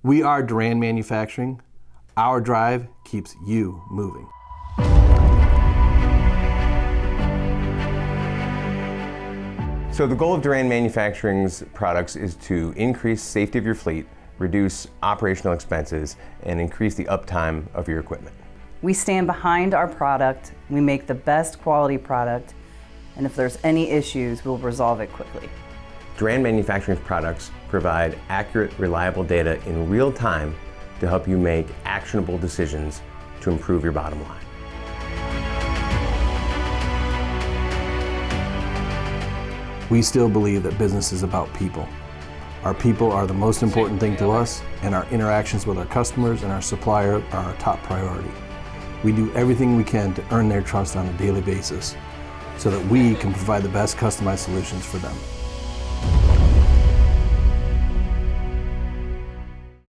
We are Doran Manufacturing. Our drive keeps you moving. So the goal of Doran Manufacturing's products is to increase safety of your fleet, reduce operational expenses, and increase the uptime of your equipment. We stand behind our product, we make the best quality product, and if there's any issues, we'll resolve it quickly. Doran Manufacturing's products provide accurate, reliable data in real time to help you make actionable decisions to improve your bottom line. We still believe that business is about people. Our people are the most important thing to us, and our interactions with our customers and our supplier are our top priority. We do everything we can to earn their trust on a daily basis so that we can provide the best customized solutions for them.